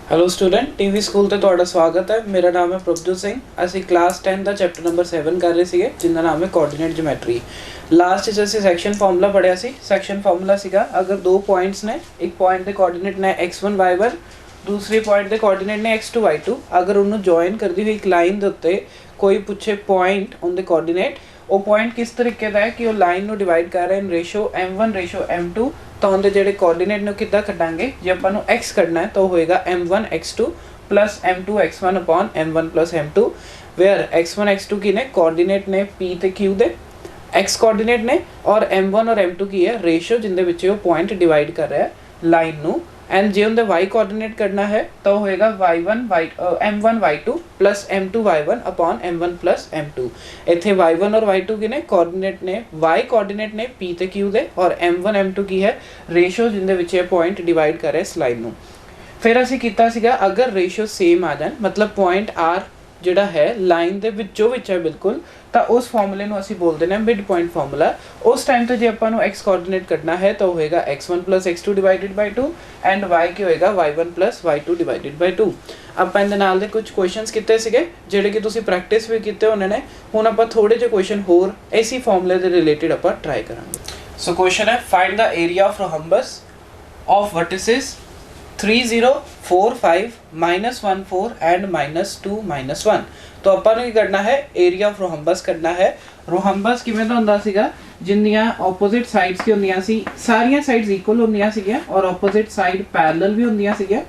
Hello student TV school ते तुहाडा स्वागत है। मेरा नाम है प्रभजोत सिंह। असी क्लास 10 का चैप्टर नंबर 7 कर रहे थे जिनका नाम है कोऑर्डिनेट ज्योमेट्री। लास्ट च असी सैक्शन फार्मूला पढ़िया सी। सैक्शन फार्मूला सीगा अगर दो पॉइंट्स ने, एक पॉइंट के कोऑर्डिनेट ने x1 y1, दूसरे पॉइंट के कोऑर्डिनेट ने x2 y2, अगर उन्होंने जॉइन करती हुई एक लाइन के उत्ते कोई पूछे पॉइंट उनके कोऑर्डिनेट, वो पॉइंट किस तरीके का है कि वो लाइन में डिवाइड कर रहे हैं रेशो m1 रेशो m2, तो उनके जोड़े कोऑर्डिनेट ने कितना कटांगे, जो अपन x कटना है तो होएगा m1 x2 plus m2 x1 upon m1 plus m2, where x1 x2 की ने कोऑर्डिनेट ने p ते q दे, x कोऑर्डिनेट ने और m1 और m2 की है रेशो जिंदे विच वो पॉइंट डिवाइड कर रहा है लाइन नू। एंड जे उनके y कोऑर्डिनेट करना है तो होएगा m1 y2 plus m2 y1 upon m1 plus m2। इत्थे y1 और y2 की ने कोऑर्डिनेट ने y कोऑर्डिनेट ने p ते q दे और m1 m2 की है रेशो जिंदे विच ये पॉइंट डिवाइड कर रहे इस लाइन नू। फिर असीं कीता सीगा अगर रेशो सेम आ जाए, मतलब पॉइंट r जिहड़ा है लाइन दे विचों विच है बिल्कुल, तो उस फॉर्मूले नूं असीं बोलते हैं मिड पॉइंट फॉर्मूला। उस टाइम तो जे आपां नूं x कोऑर्डिनेट कढना है तो होएगा x1 plus x2 divided by 2 and y की होएगा y1 plus y2 divided by 2। आपां इहदे नाल दे कुछ क्वेश्चंस कीते सीगे जिहड़े कि तुसीं प्रैक्टिस भी कीते होने ने। हुण आपां थोड़े जिहे क्वेश्चन होर इसी फॉर्मूले दे रिलेटेड आपां ट्राई करांगे। सो क्वेश्चन है find the area of rhombus of vertices 3 0 4 5 -1 4 and -2 -1। तो अपन की करना है एरिया ऑफ रोहम्बस करना है। रोहम्बस किवें दा हुंदा सीगा, जिन्नियां ऑपोजिट साइड्स की हुंदियां सी, सारियां साइड्स इक्वल हुंदियां सीगियां और ऑपोजिट साइड पैरेलल भी हुंदियां सीगियां,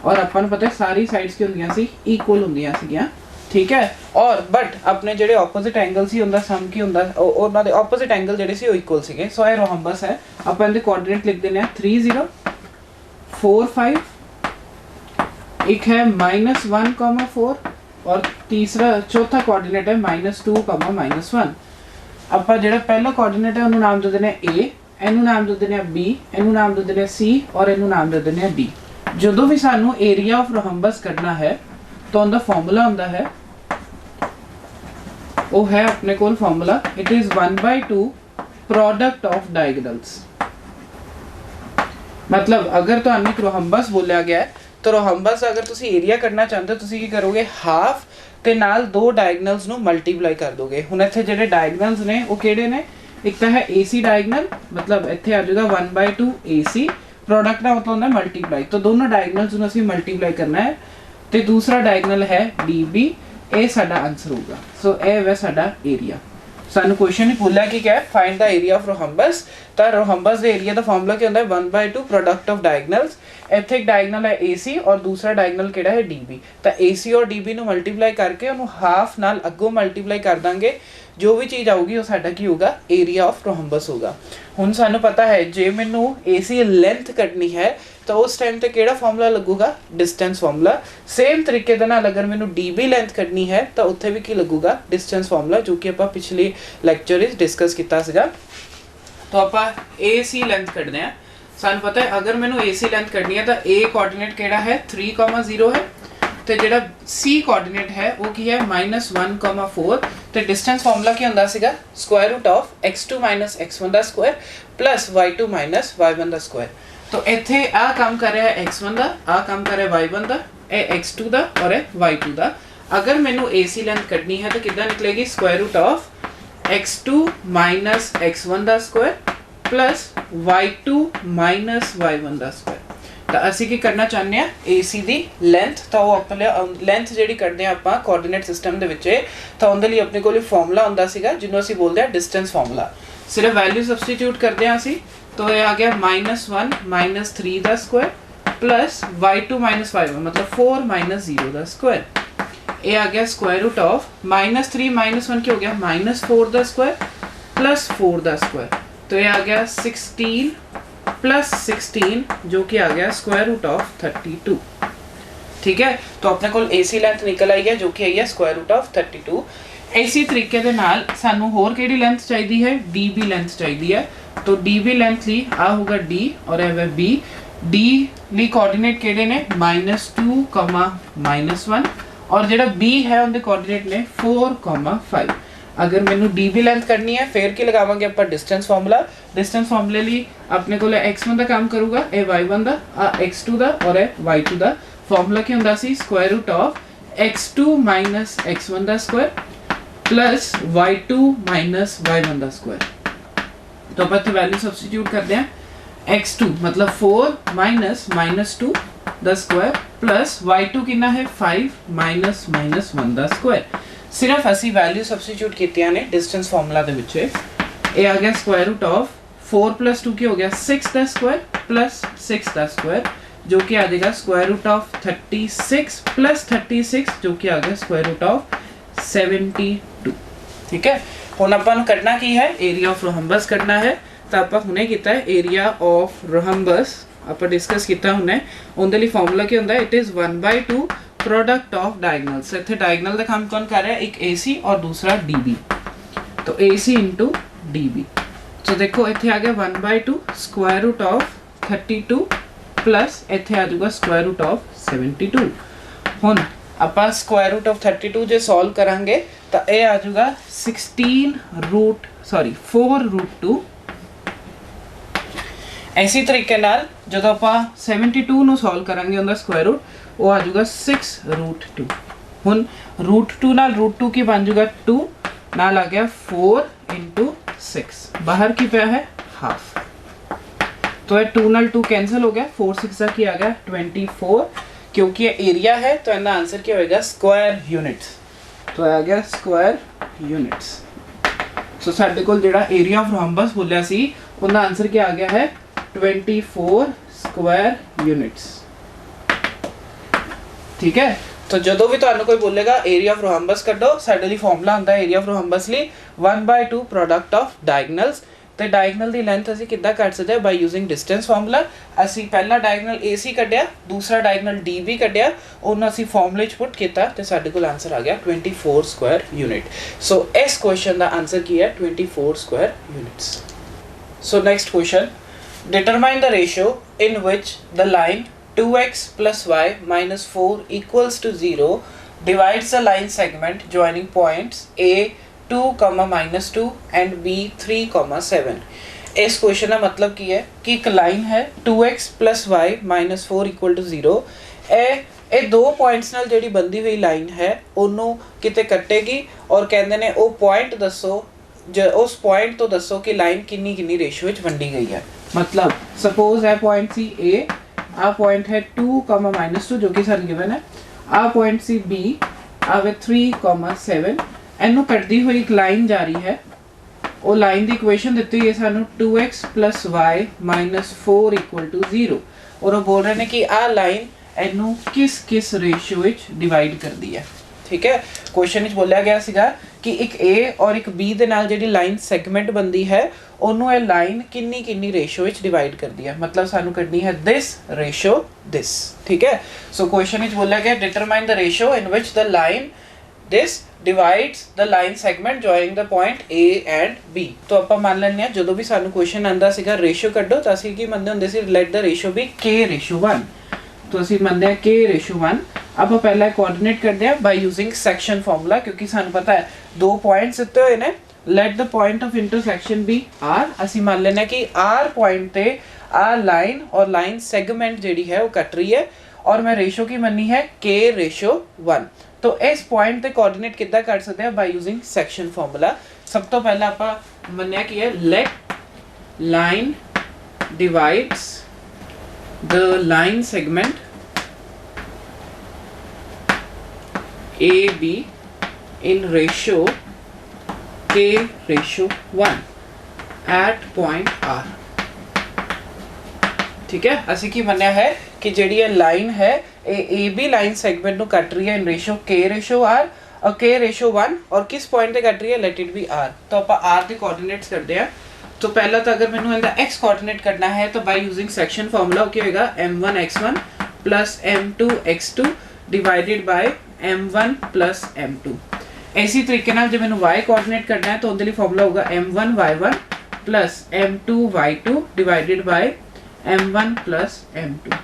और अपन नूं पता है सारी साइड्स की हुंदियां सी इक्वल हुंदियां सीगियां, ठीक है। और बट अपने जेडे ऑपोजिट एंगल सी हुंदा सम की हुंदा उन्हां दे ऑपोजिट एंगल जेडे सी इक्वल सीगे। सो ये रोहम्बस है। अपन दे कोऑर्डिनेट लिख देने हैं 3 0 4 5, एक है -1 4 और तीसरा चौथा कोऑर्डिनेट है -2 -1। ਆਪਾਂ ਜਿਹੜਾ ਪਹਿਲਾ ਕੋਆਰਡੀਨੇਟ ਹੈ ਉਹਨੂੰ ਨਾਮ ਦੇ ਦਿੰਦੇ ਆ A, ਇਹਨੂੰ ਨਾਮ ਦੇ ਦਿੰਦੇ ਆ B, ਇਹਨੂੰ ਨਾਮ ਦੇ ਦਿੰਦੇ ਆ C ਔਰ ਇਹਨੂੰ ਨਾਮ ਦੇ ਦਿੰਦੇ ਆ D। ਜਦੋਂ ਵੀ ਸਾਨੂੰ ਏਰੀਆ ਆਫ ਰੋਹੰਬਸ ਕੱਢਣਾ ਹੈ ਤਾਂ ਉਹਦਾ ਫਾਰਮੂਲਾ ਹੁੰਦਾ ਹੈ, ਉਹ ਹੈ ਆਪਣੇ ਕੋਲ formula, it is 1/2 product of diagonals. मतलब अगर ਤੁਹਾਨੂੰ ਇੱਕ ਰੋਹੰਬਸ ਬੋਲਿਆ ਗਿਆ ਹੈ तो रोहम्बस अगर तुसी एरिया करना चाहते हो तुसी की करोगे हाफ ते नाल दो डायगोनल्स नु मल्टीप्लाई कर दोगे। हुण इत्थे जेडे डायगोनल्स ने वो किहड़े ने, एक तो है AC डायगोनल, मतलब इत्थे आ जाएगा 1/2 AC, प्रोडक्ट का मतलब होता है मल्टीप्लाई, तो दोनों डायगोनल्स नु असीं मल्टीप्लाई करना है। ते दूसरा डायगोनल है DB, ये साडा आंसर होगा। सो ये है साडा एरिया। सानू क्वेश्चन ही बोला कि क्या है, find the area of rhombus. तो रोहम्बस दे एरिया का फार्मूला क्या होता है 1/2 प्रोडक्ट ऑफ डायगोनल्स। इत्थे एक डायगोनल है AC और दूसरा डायगोनल किहड़ा है DB। तो AC और DB नु मल्टीप्लाई करके उन्होंने हाफ नाल अगों मल्टीप्लाई कर देंगे, जो भी चीज़ आऊगी वो साडा की होगा एरिया ऑफ रोहम्बस होगा। हुण सानू पता है जे मैनू AC लेंथ कटनी है तो उस टाइम ते किहड़ा फार्मूला लगूगा, डिस्टेंस फार्मूला। सेम तरीके दे नाल अगर मैनू DB लेंथ कटनी है तो उत्थे भी की लगूगा, डिस्टेंस फार्मूला, जो कि आपां पिछली लैक्चर विच डिस्कस कीता सीगा। तो आपां AC लेंथ कटदे आ। सानू पता है अगर मैनू AC लेंथ कटनी है तो A कोऑर्डिनेट किहड़ा है 3 0 है, तो जिहड़ा C कोऑर्डिनेट है वो की है -1 4। तो डिस्टेंस फार्मूला की हुंदा सीगा square root of x2 x1 दा स्क्वायर प्लस y2 y1 दा स्क्वायर। तो इत्थे आ काम कर रहा है x1 दा, आ काम कर रहा है y1 दा, ए x2 दा और ए y2 दा। अगर मैनू AC लेंथ कटनी है तो कितना निकलेगी, square root of x2 x1 दा स्क्वायर प्लस y2 y1 दा स्क्वायर। तो असी की करना चाहते हैं AC दी लेंथ, तो वो अपने लेंथ जिहड़ी कढदे आ आपां कोऑर्डिनेट सिस्टम दे विच, तो उहदे लई अपने कोल फार्मूला हुंदा सीगा जिन्हों असी बोलते हैं डिस्टेंस फार्मूला। सिर्फ वैल्यू सबस्टिट्यूट करते हैं असी, तो ये आ गया -1 -3 दा स्क्वायर प्लस y2 y1 मतलब 4 0 दा स्क्वायर। ये आ गया स्क्वायर रूट ऑफ -3 -1 की हो गया -4 दा स्क्वायर प्लस 4 दा स्क्वायर। तो ये आ गया 16 प्लस 16 जो कि आ गया स्क्वायर रूट ऑफ 32, ठीक है। तो अपने को AC लेंथ निकल आई है जो कि आई है स्क्वायर रूट ऑफ 32। इसी तरीके दे नाल सानू होर किहड़ी लेंथ चाहिदी है, DB लेंथ चाहिदी है। तो DB लेंथ ली आ होगा D और है B। D ली कोऑर्डिनेट किहड़े ने -2 -1 और जेड़ा B है उनके कोऑर्डिनेट ने 4 5। अगर मैनू डी बी लेंथ करनी है फिर की लगावांगे आप डिस्टेंस फार्मूला। डिस्टेंस फार्मूले लिए अपने को x1 का काम करूँगा, ये y1 का, आ x2 का और ये y2 का। फार्मूला क्या होंदा सी square root of x2 minus x1 का square plus y2 minus y1 का स्क्वायर। तो आप वैल्यू सब्सटीट्यूट करते हैं, x2 मतलब 4 minus 2 the square plus y2 कितना है 5 माइनस 1 द स्क्वायर। सिर्फ असी वैल्यू सब्सटीट्यूट कीतियां ने डिस्टेंस फार्मूला दे विच। ये आ गया स्क्वायर रूट ऑफ 4 प्लस 2 की हो गया 6 the square plus 6 the square जो कि आ जाएगा स्क्वायर रूट ऑफ 36 प्लस 36 जो कि आ गया स्क्वायर रूट ऑफ 72। ठीक है, हुण आपां करना की है, एरिया ऑफ रोहम्बस करना है। तो आपां हुणे कीता है एरिया ऑफ रोहम्बस आपां डिस्कस कीता हुणे। उहदे लई फार्मूला की हुंदा है, it is 1/2 product of diagonals. इत्थे डायगनल दा काम कौन कर रहा है, एक AC और दूसरा DB। तो AC इंटू DB। तो देखो इत्थे आ गया 1/2 स्क्वायर रूट ऑफ 32 प्लस इत्थे आ जाऊगा स्क्वायर रूट ऑफ 72। हुण आपां स्क्वायर रूट ऑफ 32 जे सॉल्व करांगे तो ये आ जाऊगा 4√2। इसी तरीके नाल जदों आपां 72 नूं सॉल्व करांगे उनका स्क्वायर रूट वो आ जाऊगा 6√2। हुण √2 नाल √2 की बन जाऊगा 2 नाल आ गया 4 × 6 बाहर की पे है हाफ। तो ये 2 नाल 2 कैंसिल हो गया, 4 6 की आ गया 24। क्योंकि ये एरिया है तो इनका आंसर क्या होगा स्क्वायर यूनिट्स। तो आ गया स्क्वायर यूनिट्स। सो साडे कोल जेड़ा एरिया ऑफ रोहम्बस बोलिया सी उनका आंसर क्या आ गया है 24 स्क्वायर यूनिट्स। ठीक है, तो जदों भी तुहानू कोई बोलेगा एरिया ऑफ रोहम्बस कड्डो, साडे लई फार्मूला हुंदा है एरिया ऑफ रोहम्बस लई 1/2 प्रोडक्ट ऑफ डायगनल्स। तो डायगनल दी लेंथ असी किद्दां कढ सकदे हैं, बाय यूजिंग डिस्टेंस फार्मूला। असी पहला डायगनल AC कढिया, दूसरा डायगनल DB कढिया, उन्होंने असी फार्मूले च पुट कीता ते साडे कोल आंसर आ गया 24 स्क्वायर यूनिट। सो इस क्वेश्चन दा आंसर की है 24 square units. So next question, determine the ratio in which the line 2x plus y minus 4 equals to 0 divides the line segment joining points A 2, -2 and B 3, 7। इस question का मतलब की है कि एक लाइन है 2x plus y minus 4 equal to 0। ये दो पॉइंट्स नाल जिहड़ी बंधी हुई लाइन है उन्हों किते कटेगी और कहते ने वो पॉइंट दसो, उस पॉइंट तो दसो कि लाइन किन्नी किन्नी रेशियो विच वंडी गई है। मतलब सपोज है पॉइंट सी A, आ पॉइंट है 2, -2 जो कि सानू गिवन है, आ पॉइंट सी B आवे 3, 7। इनू कटदी हुई एक लाइन जा रही है, वो लाइन की इक्वेशन दी हुई है सानू 2x plus y minus 4 equal to 0 और वो बोल रहे हैं कि आ लाइन इनू किस किस रेशियो विच डिवाइड कर दी है। ठीक है, क्वेश्चन विच बोलिया गया सीगा कि एक A और एक B दे नाल जिहड़ी लाइन सेगमेंट बनदी है ओनू ये लाइन किन्नी किन्नी रेशियो विच डिवाइड कर दी है। मतलब सानू करनी है दिस रेशियो दिस। ठीक है, सो क्वेश्चन विच बोलिया गया determine the ratio in which the line this divides the line segment joining the point A and B। तो ਆਪਾਂ ਮੰਨ ਲੈਂਦੇ ਆ ਜਦੋਂ ਵੀ ਸਾਨੂੰ ਕੁਐਸਚਨ ਆਂਦਾ ਸੀਗਾ ਰੇਸ਼ੀਓ ਕੱਢੋ ਤਾਂ ਅਸੀਂ ਕੀ ਮੰਨਦੇ ਹੁੰਦੇ ਸੀ, let the ratio be K/1। तो ਅਸੀਂ ਮੰਨਦੇ ਆ K/1। ਆਪਾਂ ਪਹਿਲਾਂ ਕੋਆਰਡੀਨੇਟ ਕਰਦੇ ਆ ਬਾਈ ਯੂਜ਼ਿੰਗ ਸੈਕਸ਼ਨ ਫਾਰਮੂਲਾ, ਕਿਉਂਕਿ ਸਾਨੂੰ ਪਤਾ ਹੈ ਦੋ ਪੁਆਇੰਟਸ ਦਿੱਤੇ ਹੋਏ ਨੇ। Light the point of intersection B R। ਅਸੀਂ ਮੰਨ ਲੈਂਦੇ ਆ ਕਿ R ਪੁਆਇੰਟ ਤੇ ਆ ਲਾइन और लाइन सेगमेंट ਜਿਹੜੀ ਹੈ ਉਹ ਕੱਟ ਰਹੀ ਹੈ और मैं रेशियो की मन्नी है K/1। तो इस पॉइंट ते कोऑर्डिनेट किद्दां कर सकते हैं बाय यूजिंग सेक्शन फार्मूला। सब तो पहले आपां मन्निया कि है let line divides the line segment AB in ratio K/1 at point R। ठीक है, ਅਸੀਂ ਕੀ ਮੰਨਿਆ ਹੈ कि ਜਿਹੜੀ ਇਹ ਲਾइन है AB लाइन सेगमेंट ਨੂੰ ਕੱਟ ਰਹੀ ਹੈ इन रेशियो K/R और K/1 और किस पॉइंट ਤੇ ਕੱਟ ਰਹੀ ਹੈ, लेट इट बी R। तो ਆਪਾਂ R ਦੇ कोऑर्डिनेट्स ਕਰਦੇ ਆ। तो पहला तो अगर मैंने इनका x कोऑर्डिनेट करना है तो बाय यूजिंग सेक्शन फार्मूला क्या होगा m1x1 plus m2x2 divided by m1 plus m2। इसी तरीके नाल जब मैंने y कोऑर्डिनेट करना है तो उनके लिए फार्मूला होगा m1y1 plus m2y2 divided by m1 plus m2।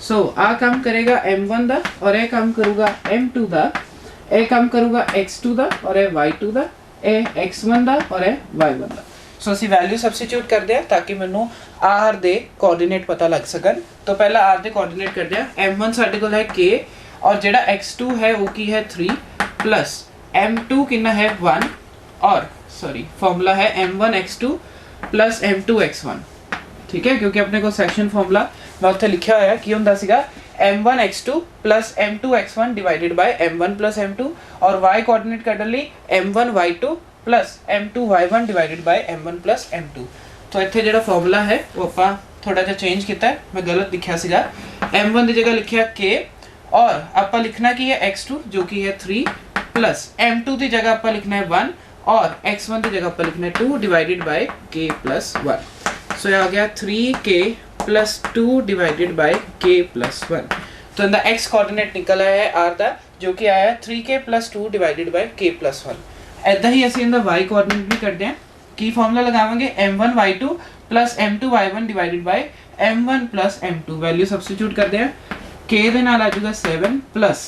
सो आ काम करेगा m1 दा और ये काम करूँगा m2 दा, ये काम करूँगा x2 दा और ये y2 दा ਇਹ x1 ਦਾ ਔਰ ਇਹ y1 ਦਾ। ਸੋ ਅਸੀਂ ਵੈਲਿਊ ਸਬਸਟੀਟਿਊਟ ਕਰਦੇ ਹਾਂ ਤਾਂ ਕਿ ਮੈਨੂੰ r ਦੇ ਕੋਆਰਡੀਨੇਟ ਪਤਾ ਲੱਗ ਸਕਣ। तो पहला r ਦੇ ਕੋਆਰਡੀਨੇਟ ਕਰਦੇ ਹਾਂ। m1 ਸਾਡੇ ਕੋਲ ਹੈ k और ਜਿਹੜਾ x2 है वो की है 3 प्लस m2 कितना है 1 और सॉरी फॉर्मूला है m1 x2 plus m2 x1। ठीक है, क्योंकि अपने को सेक्शन फॉर्मूला मैं उत्थे लिखा होया की हुंदा सीगा m1 x2 plus m2 x1 divided by m1 plus m2 और y कोऑर्डिनेट कढण लई m1 y2 plus m2 y1 divided by m1 plus m2। तो इत्थे जिहड़ा फॉर्मूला है वो आपां थोड़ा जिहा चेंज कीता है, मैं गलत लिखिया सीगा। m1 की जगह लिखिया k और आपां लिखना की है x2 जो कि है 3 प्लस m2 की जगह आपां लिखना है 1 और x1 की जगह आपां लिखना है 2 डिवाइडेड बाय k प्लस 1। सो ये आ गया 3k plus 2 divided by k plus 1। तो इनका x कोऑर्डिनेट निकल आया है r का जो कि आया 3k plus 2 divided by k plus 1। ऐदा ही असीं इनका y कोऑर्डिनेट भी करते हैं। की फॉर्मूला लगावांगे m1 y2 plus m2 y1 divided by m1 plus m2। Value substitute करते हैं। k दे नाल आ जाऊगा 7 प्लस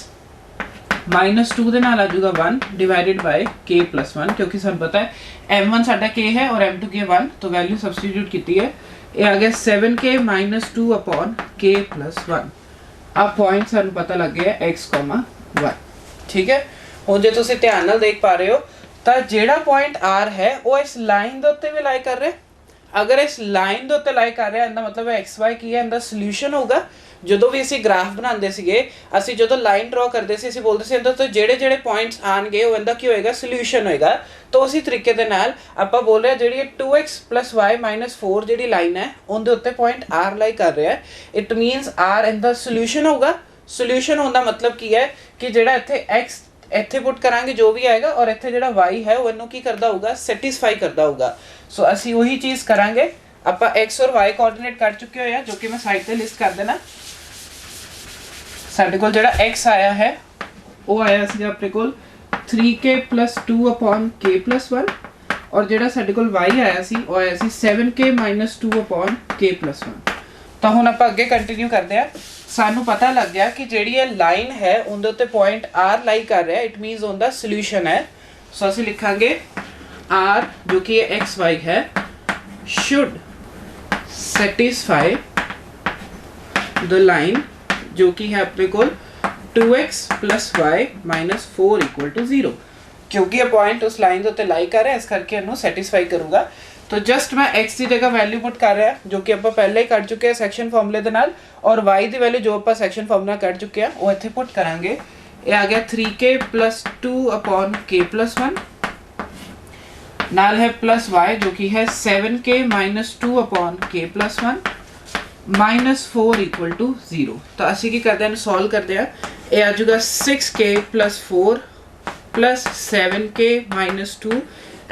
-2 दे नाल आ जाऊगा 1 डिवाइडेड बाय k प्लस 1, क्योंकि सानू पता है m1 साडा k है और m2 की 1। तो वैल्यू सब्सटीट्यूट कीती है, ये आ गया 7k - 2 अपॉन k प्लस 1। अब पॉइंट सानू पता लग गया x, y। ठीक है, हुण जे तुसीं ध्यान नाल देख पा रहे हो ਤਾਂ ਜਿਹੜਾ ਪੁਆਇੰਟ r ਹੈ ਉਹ ਇਸ ਲਾਈਨ ਦੇ ਉੱਤੇ ਵੀ ਲਾਈ ਕਰ ਰਿਹਾ। ਅਗਰ ਇਸ ਲਾਈਨ ਦੇ ਉੱਤੇ ਲਾਈ ਕਰ ਰਿਹਾ ਇਹਦਾ ਮਤਲਬ ਹੈ xy ਕੀ ਹੈ, ਇਹਦਾ ਸੋਲੂਸ਼ਨ ਹੋਊਗਾ। ਜਦੋਂ ਵੀ ਅਸੀਂ ਗ੍ਰਾਫ ਬਣਾਉਂਦੇ ਸੀਗੇ, ਅਸੀਂ ਜਦੋਂ ਲਾਈਨ ਡਰਾ ਕਰਦੇ ਸੀ ਅਸੀਂ ਬੋਲਦੇ ਸੀ ਇਹਦੇ ਤੋਂ ਜਿਹੜੇ ਜਿਹੜੇ ਪੁਆਇੰਟਸ ਆਣਗੇ ਉਹ ਇਹਦਾ ਕੀ ਹੋਏਗਾ, ਸੋਲੂਸ਼ਨ ਹੋਏਗਾ। ਤਾਂ ਉਸੇ ਤਰੀਕੇ ਦੇ ਨਾਲ ਆਪਾਂ ਬੋਲ ਰਹੇ ਜਿਹੜੀ 2x + y - 4 ਜਿਹੜੀ ਲਾਈਨ ਹੈ ਉਹਦੇ ਉੱਤੇ ਪੁਆਇੰਟ r ਲਾਈ ਕਰ ਰਿਹਾ। ਇਟ ਮੀਨਸ r ਇਹਦਾ ਸੋਲੂਸ਼ਨ ਹੋਊਗਾ। ਸੋਲੂਸ਼ਨ ਹੋਣ ਦਾ ਮਤਲਬ ਕੀ ਹੈ ਕਿ ਜਿਹੜਾ ਇੱਥੇ x ਇੱਥੇ ਪੁੱਟ ਕਰਾਂਗੇ ਜੋ ਵੀ ਆਏਗਾ और ਇੱਥੇ ਜਿਹੜਾ y ਹੈ ਉਹ ਇਹਨੂੰ ਕੀ ਕਰਦਾ ਹੋਊਗਾ, ਸੈਟੀਸਫਾਈ ਕਰਦਾ ਹੋਊਗਾ। ਸੋ ਅਸੀਂ ਉਹੀ ਚੀਜ਼ ਕਰਾਂਗੇ। ਆਪਾਂ x और y ਕੋਆਰਡੀਨੇਟ ਕੱਢ ਚੁੱਕੇ ਹੋਏ ਆ ਜੋ ਕਿ ਮੈਂ ਸਾਈਡ ਤੇ ਲਿਸਟ ਕਰ ਦੇਣਾ। ਸਾਡੇ ਕੋਲ ਜਿਹੜਾ x ਆਇਆ ਹੈ ਉਹ ਆਇਆ ਸੀ ਆਪਣੇ ਕੋਲ 3k + 2 अपॉन k + 1 और ਜਿਹੜਾ ਸਾਡੇ ਕੋਲ y ਆਇਆ ਸੀ ਉਹ ਆਇਆ ਸੀ 7k - 2 अपॉन k + 1। ਤਾਂ ਹੁਣ ਆਪਾਂ ਅੱਗੇ ਕੰਟੀਨਿਊ ਕਰਦੇ ਆ। ਸਾਨੂੰ ਪਤਾ ਲੱਗ ਗਿਆ ਕਿ ਜਿਹੜੀ ਇਹ ਲਾਈਨ ਹੈ ਉਹਦੇ ਉੱਤੇ ਪੁਆਇੰਟ r ਲਾਈ ਕਰ ਰਿਹਾ, ਇਟ ਮੀਨਸ ਉਹਦਾ ਸੋਲੂਸ਼ਨ ਹੈ। ਸੋ ਅਸੀਂ ਲਿਖਾਂਗੇ r ਜੋ ਕਿ x y ਹੈ should satisfy the line जो कि है अपने को 2x + y - 4 = 0। क्योंकि ये पॉइंट उस लाइन के उत्ते लाई कर रहा है इस करके इन्हों सैटिस्फाई करूँगा। तो जस्ट मैं x की जगह वैल्यू पुट कर रहा है जो कि आप पहले ही कट चुके हैं सेक्शन फॉर्मूले के नाल, और y की वैल्यू जो आप सेक्शन फॉर्मूला कट चुके हैं वो इत्थे पुट करांगे। ये आ गया 3k + 2 अपॉन k + 1 नाल है प्लस y जो कि है 7k - 2 अपॉन k + 1 -4 = 0। तो ਅਸੀਂ ਕੀ ਕਰਦੇ ਹਾਂ, ਸੋਲਵ ਕਰਦੇ ਹਾਂ। ਇਹ ਆ ਜਾਊਗਾ 6k + 4 + 7k - 2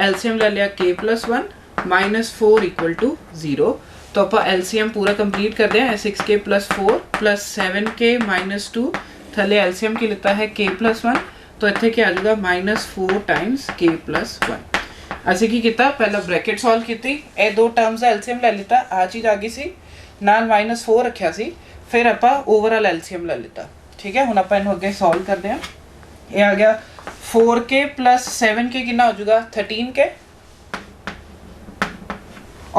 एलसीएम ले लिया k + 1 -4 = 0। तो आप एलसीएम पूरा कंप्लीट करते हैं। 6k + 4 + 7k - 2 थले एलसीएम की लेता है k + 1, तो इत्थे क्या आ जाएगा -4 टाइम्स k + 1। ਅਸੀਂ ਕੀ ਕੀਤਾ, ਪਹਿਲਾਂ ਬ੍ਰੈਕਟ ਸੋਲਵ ਕੀਤੀ, ਇਹ ਦੋ ਟਰਮਸ ਦਾ ਐਲਸੀਐਮ ਲੈ ਲਿੱਤਾ, ਆ ਚੀਜ਼ ਆ ਗਈ ਸੀ ਨਾਲ -4 ਰੱਖਿਆ ਸੀ, ਫਿਰ ਆਪਾਂ ਓਵਰਆਲ ਐਲਸੀਐਮ ਲੈ ਲਿੱਤਾ। ਠੀਕ ਹੈ, ਹੁਣ ਆਪਾਂ ਇਹਨੂੰ ਅੱਗੇ ਸੋਲਵ ਕਰਦੇ ਹਾਂ। ਇਹ ਆ ਗਿਆ 4k + 7k ਕਿੰਨਾ ਹੋ ਜਾਊਗਾ 13k,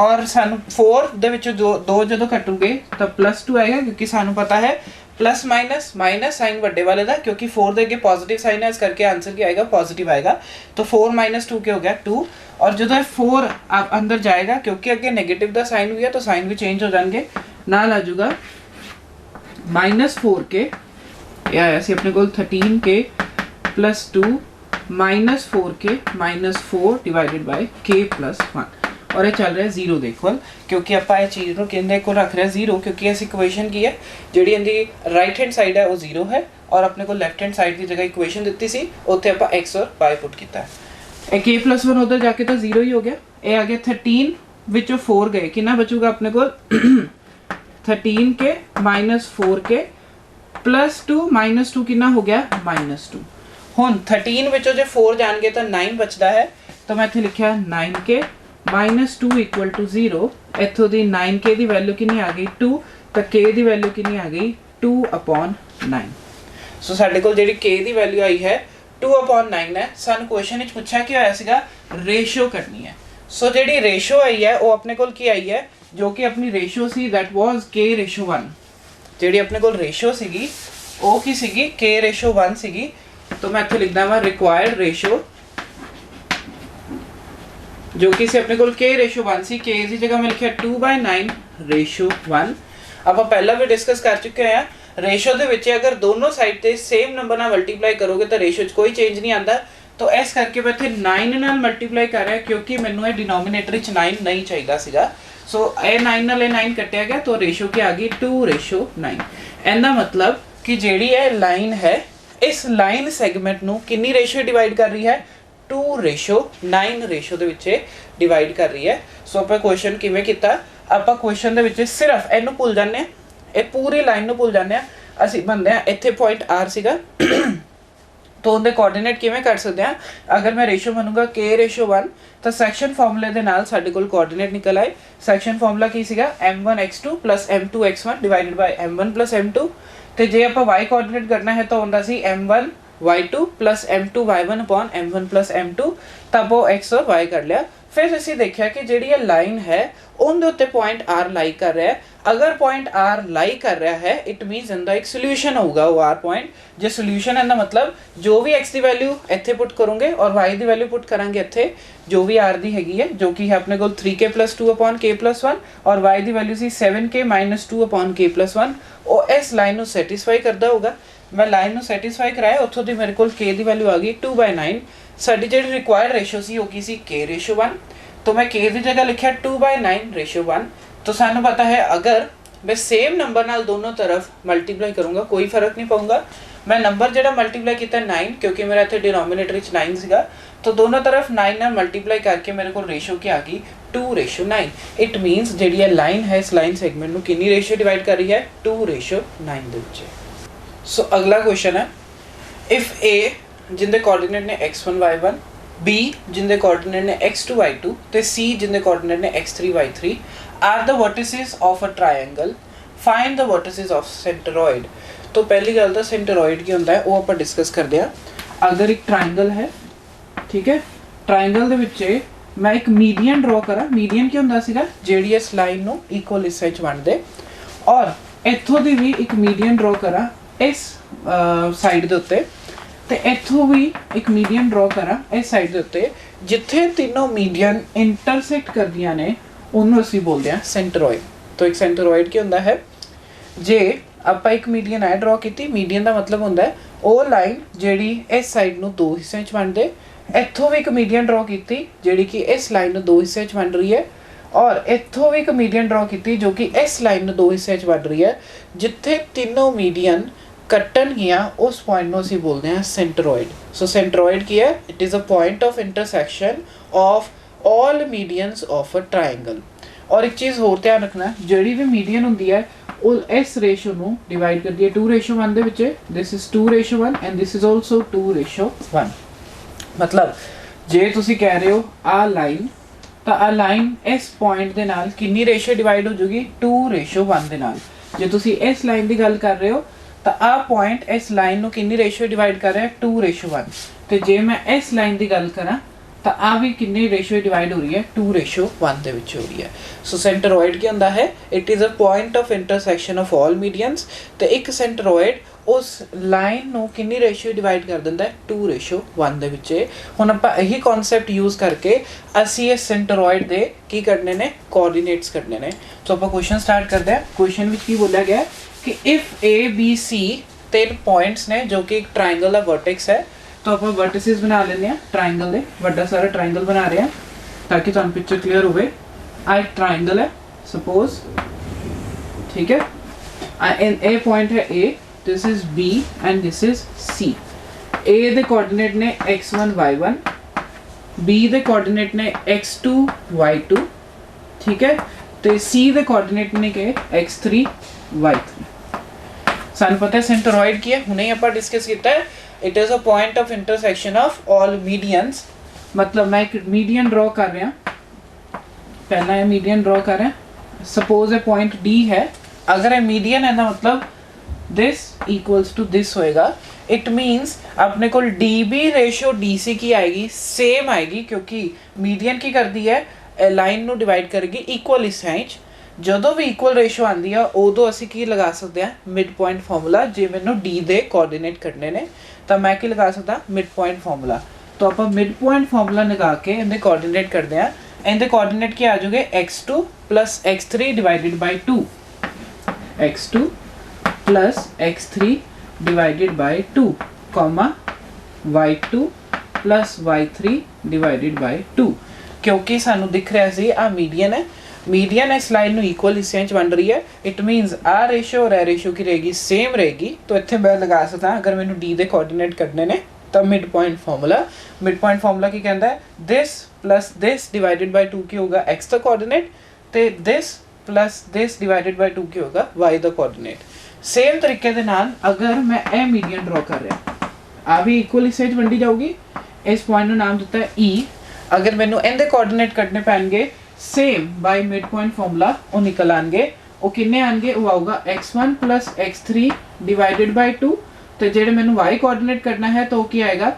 और सानू 4 ਦੇ ਵਿੱਚੋਂ ਦੋ ਜਦੋਂ ਕੱਟੂਗੇ ਤਾਂ +2 ਆਏਗਾ, क्योंकि सानू पता है प्लस माइनस साइन ਵੱਡੇ वाले ਦਾ, क्योंकि 4 ਦੇ ਅੱਗੇ पॉजिटिव साइन है इस करके आंसर क्या आएगा, पॉजिटिव आएगा। तो 4 - 2 क्या हो गया 2, और जो 4 अंदर जाएगा क्योंकि अगे नेगेटिव का साइन हुआ तो साइन भी चेंज हो जाएंगे, नाल आ जाऊगा -4k। ये आया सी अपने को 13k + 2 -4k -4 divided by k + 1, और ये चल रहा है 0 ਦੇ ਇਕੁਅਲ, क्योंकि ਆਪਾਂ ਇਹ ਚੀਜ਼ ਨੂੰ ਕਿੰਨੇ ਕੋਲ ਰੱਖ ਰਹੇ 0, क्योंकि इस इक्वेशन की है ਜਿਹੜੀ ਇਹਦੀ राइट हैंड साइड है वो 0 है, और अपने को लेफ्ट हैंड साइड की जगह इक्वेशन ਦਿੱਤੀ ਸੀ ਉੱਥੇ ਆਪਾਂ x और y पुट ਕੀਤਾ ਹੈ। ਇਹ k + 1 ਉਧਰ ਜਾ ਕੇ ਤਾਂ 0 ਹੀ ਹੋ ਗਿਆ। ਇਹ ਆ ਗਿਆ 13 ਵਿੱਚੋਂ 4 ਗਏ, ਕਿੰਨਾ ਬਚੂਗਾ ਆਪਣੇ ਕੋਲ 13k - 4k + 2 -2 ਕਿੰਨਾ ਹੋ ਗਿਆ -2। ਹੁਣ 13 ਵਿੱਚੋਂ ਜੇ 4 ਜਾਣਗੇ ਤਾਂ 9 ਬਚਦਾ ਹੈ, ਤਾਂ ਮੈਂ ਇੱਥੇ ਲਿਖਿਆ 9k -2 = 0। ਇੱਥੋਂ ਦੀ 9k ਦੀ ਵੈਲਿਊ ਕਿੰਨੀ ਆ ਗਈ 2, ਤਾਂ k ਦੀ ਵੈਲਿਊ ਕਿੰਨੀ ਆ ਗਈ 2/9। ਸੋ ਸਾਡੇ ਕੋਲ ਜਿਹੜੀ k ਦੀ ਵੈਲਿਊ ਆਈ ਹੈ 2/9 है। सानू क्वेश्चन विच पूछा कि होया सीगा रेशियो करनी है। सो जिहड़ी रेशियो आई है वो अपने कोल की आई है, जो कि अपनी ratio see that was k/1। जिहड़ी अपने कोल रेशियो सीगी वो की सीगी k/1 सीगी। तो मैं इत्थे लिखदा वा रिक्वायर्ड रेशियो, जो कि सी अपने कोल k/1 सी। k की जगह मैं लिखिया 2/9/1। ਆਪਾਂ ਪਹਿਲਾਂ ਵੀ ਡਿਸਕਸ ਕਰ ਚੁੱਕੇ ਆ ਰੇਸ਼ੋ ਦੇ ਵਿੱਚ ਅਗਰ ਦੋਨੋਂ ਸਾਈਡ ਤੇ ਸੇਮ ਨੰਬਰ ਨਾਲ ਮਲਟੀਪਲਾਈ ਕਰੋਗੇ ਤਾਂ ਰੇਸ਼ੋ 'ਚ ਕੋਈ ਚੇਂਜ ਨਹੀਂ ਆਂਦਾ। तो इस करके मैं इत्थे 9 नाल मल्टीप्लाई कर रहा क्योंकि मैनू ये डिनोमिनेटर 9 नहीं चाहिए सीगा। सो ये 9 नाल 9 कटिया गया तो रेशो की आ गई 2/9। इहदा मतलब कि जिहड़ी ये लाइन है इस लाइन सैगमेंट नू कितनी रेशो डिवाइड कर रही है 2/9 रेशो दे विच डिवाइड कर रही है। सो आपां क्वेश्चन किवें कीता, आपां क्वेश्चन दे विच सिर्फ इहनू भुल जाने, ये पूरी लाइन नू भुल जाने। असीं बनदे आ इत्थे पॉइंट R सीगा तो उनके कोआर्डिनेट किवें कर सकते हैं। अगर मैं रेशो बनूंगा k/1 तो सैक्शन फॉर्मूले दे नाल साडे कोल कोआर्डिनेट निकल आए। सैक्शन फॉर्मूला की सीगा m1x2 + m2x1 divided by m1 + m2। तो जे आपां y कोआर्डिनेट करना है तो हुंदा सी m1y2 + m2y1 upon m1 + m2। तब वो x और y कर लिया। फिर असीं देखिया कि जिहड़ी ये लाइन है उनके उत्ते पॉइंट R लाई कर रहा है। अगर पॉइंट R लाई कर रहा है इट मीनस इनका एक सोल्यूशन होगा वो R पॉइंट। जो सोल्यूशन है मतलब जो भी x की वैल्यू इत्थे पुट करोगे और y की वैल्यू पुट करांगे इत्थे, जो भी R दी हैगी है जो कि है अपने कोल 3k + 2 अपॉन k + 1 और y की value C 7k - 2 upon k + 1। वो इस लाइन को सैटिस्फाई करता होगा। मैं लाइन को सैटिस्फाई कराया, उत्थों दी मेरे कोल k की वैल्यू आ गई 2/9। साडी जिहड़ी रिक्वायर्ड रेशो सी वो की सी k/1। तो मैं k की जगह लिखा 2/9/1। तो सानू पता है अगर मैं सेम नंबर नाल दोनों तरफ मल्टीप्लाई करूँगा कोई फर्क नहीं पाऊँगा। मैं नंबर जो मल्टीप्लाई किया 9 क्योंकि मेरा इतने डिनोमिनेटर 9 सीगा, तो दोनों तरफ 9 नाल मल्टीप्लाई करके मेरे को रेशो की आ गई 2/9। इट मीनस जी लाइन है इस लाइन सैगमेंट में कितनी रेशो डिवाइड कर रही है 2/9 दे विच। सो अगला क्वेश्चन है, इफ ए जिंदे कोऑर्डिनेट ने x1 y1, B जिंदे कोऑर्डिनेट ने x2 y2 ते C जिंदे कोऑर्डिनेट ने x3 y3 are the vertices of a triangle, find the vertices of centroid. तो पहली गल तो सेंटरॉइड की होंदा है वो आपां डिस्कस करदे आ। अगर एक ट्रायंगल है, ठीक है, ट्रायंगल दे विच मैं एक मीडियन ड्रॉ करा। मीडियन की होंदा सीगा जेडी इस लाइन नू इक्वल हिस्से च वंड दे, और इत्थों दी भी एक मीडियन ड्रॉ करा इस साइड दे उत्ते, ਤੇ ਇੱਥੋਂ ਵੀ ਇੱਕ ਮੀਡੀਅਨ ਡਰਾ ਕਰਾਂ ਇਸ ਸਾਈਡ ਦੇ ਉੱਤੇ। ਜਿੱਥੇ ਤਿੰਨੋਂ ਮੀਡੀਅਨ ਇੰਟਰਸੈਕਟ ਕਰਦੀਆਂ ਨੇ ਉਹਨੂੰ ਅਸੀਂ ਬੋਲਦੇ ਹਾਂ ਸੈਂਟਰੋਇਡ। तो एक सेंटरॉइड ਕੀ ਹੁੰਦਾ ਹੈ, ਜੇ ਆਪਾਂ ਇੱਕ ਮੀਡੀਅਨ ਐ ਡਰਾ ਕੀਤੀ, ਮੀਡੀਅਨ ਦਾ ਮਤਲਬ ਹੁੰਦਾ ਹੈ ਉਹ ਲਾਈਨ ਜਿਹੜੀ ਇਸ ਸਾਈਡ ਨੂੰ ਦੋ ਹਿੱਸਿਆਂ 'ਚ ਵੰਡਦੇ। ਇੱਥੋਂ ਵੀ ਇੱਕ ਮੀਡੀਅਨ ਡਰਾ ਕੀਤੀ ਜਿਹੜੀ ਕਿ ਇਸ ਲਾਈਨ ਨੂੰ ਦੋ ਹਿੱਸਿਆਂ 'ਚ ਵੰਡ ਰਹੀ ਹੈ, और इत्थों भी एक मीडियन ड्रॉ की जो कि इस लाइन में दो हिस्से वंड रही है। जिथे तीनों मीडियन कट्टन गया उस पॉइंट को असीं बोलते हैं सेंटरॉइड। सो सेंटरॉइड की है, it is a point of intersection of all medians of a triangle. और एक चीज़ होर ध्यान रखना, जिहड़ी भी मीडियन होंदी है वो इस रेशो को डिवाइड करती है 2/1 दे विच। This is 2/1 and this is also 2/1। मतलब जे तुसीं कह रहे हो आ लाइन, तो आ लाइन इस पॉइंट दे नाल कितनी रेशो डिवाइड हो जाएगी 2/1 दे नाल। जे तुसीं इस लाइन की गल कर रहे हो तो आ पॉइंट इस लाइन को कितनी रेशो डिवाइड कर रहा है 2/1। तो जे मैं इस लाइन की गल करा तो आ भी कितनी रेशो डिवाइड हो रही है 2/1 दे विच हो रही है। सो सेंटरॉइड की होंदा है, it is a point of intersection of all medians. तो एक सेंटरॉइड उस लाइन को कितनी रेशियो डिवाइड कर दिंदा है 2/1 दे विच। हुण आपां यही कॉन्सैप्ट यूज़ करके असीं इस सेंटरॉइड दे की करने ने कोऑर्डिनेट्स करने ने। तो आपां क्वेश्चन स्टार्ट करते हैं। क्वेश्चन विच की बोलिया गया कि इफ ए बी सी तीन पॉइंट्स ने जो कि एक ट्रायंगल का वर्टेक्स है, तो आप वर्टिसेस बना लेने हैं ट्रायंगल दे। बड़ा सारा ट्रायंगल बना रहे हैं ताकि तुहानूं पिक्चर क्लीयर होवे। आ एक ट्रायंगल है सपोज, ठीक है, ए पॉइंट है A, this is B and this is C. A दे कोऑर्डिनेट ने x1 y1, बी दे कोऑर्डिनेट ने x2 y2, ठीक है, तो सी दे कोऑर्डिनेट ने के x3 y3। सानू पता है सेंटरॉइड की है, हुणे आपां डिस्कस किया है। It is a point of intersection of all medians. मतलब मैं एक मीडियन ड्रॉ कर रहा, पहला ये मीडियन ड्रॉ कर रहा, सपोज ए पॉइंट डी है। अगर ये मीडियन है ना, मतलब this equals to this होएगा। इट मीन्स अपने को D B ratio D C की आएगी सेम आएगी, क्योंकि मीडियन की करती है लाइन ਨੂੰ डिवाइड करेगी इक्वल हिस्सिਆਂ ਵਿੱਚ। ਜਦੋਂ ਵੀ ਇਕੁਅਲ ਰੇਸ਼ੋ ਆਂਦੀ ਆ ਉਦੋਂ ਅਸੀਂ ਕੀ ਲਗਾ ਸਕਦੇ ਆ, ਮਿਡ ਪੁਆਇੰਟ ਫਾਰਮੂਲਾ। ਜੇ ਮੈਨੂੰ ਡੀ ਦੇ ਕੋਆਰਡੀਨੇਟ ਕੱਢਨੇ ਨੇ ਤਾਂ ਮੈਂ ਕੀ ਲਗਾ ਸਕਦਾ, ਮਿਡ ਪੁਆਇੰਟ ਫਾਰਮੂਲਾ। तो आप मिड पॉइंट फॉर्मूला लगा के इनके कोऑर्डिनेट करते हैं। इनके कोऑर्डिनेट क्या आ जाओगे, x2 plus x3 divided by 2, x2 plus x3 divided by 2 comma y2 plus y3 divided by 2। क्योंकि सानू दिख रहा सी आ मीडियन है, मीडियन इस लाइन ਨੂੰ इक्वल हिस्सिਆਂ 'ਚ ਵੰਡ ਰਹੀ है। इट मीनस आ रेशो और ए रेशो की रहेगी सेम रहेगी। तो इत्थे मैं लगा सकता अगर मैनू डी ਦੇ कोऑर्डिनेट ਕੱਢਨੇ ਨੇ तो मिड पॉइंट फार्मूला की कहता है this plus this divided by 2 की होगा x का कोऑर्डिनेट, ते this plus this divided by 2 की होगा y का कोऑर्डिनेट। सेम तरीके दे नाल अगर मैं ए मीडियन ड्रॉ कर रहा, आ भी इक्वल हिस्से च वंडी जाऊगी। इस पॉइंट नु नाम दिता है e। अगर मैनू इनके कोऑर्डिनेट कटने पैणगे same by mid point formula वो निकल आएंगे। वो किन्ने आएंगे, वो आऊगा x1 plus x3 divided by 2। तो जेडे मैंने y कोऑर्डिनेट करना है तो क्या आएगा,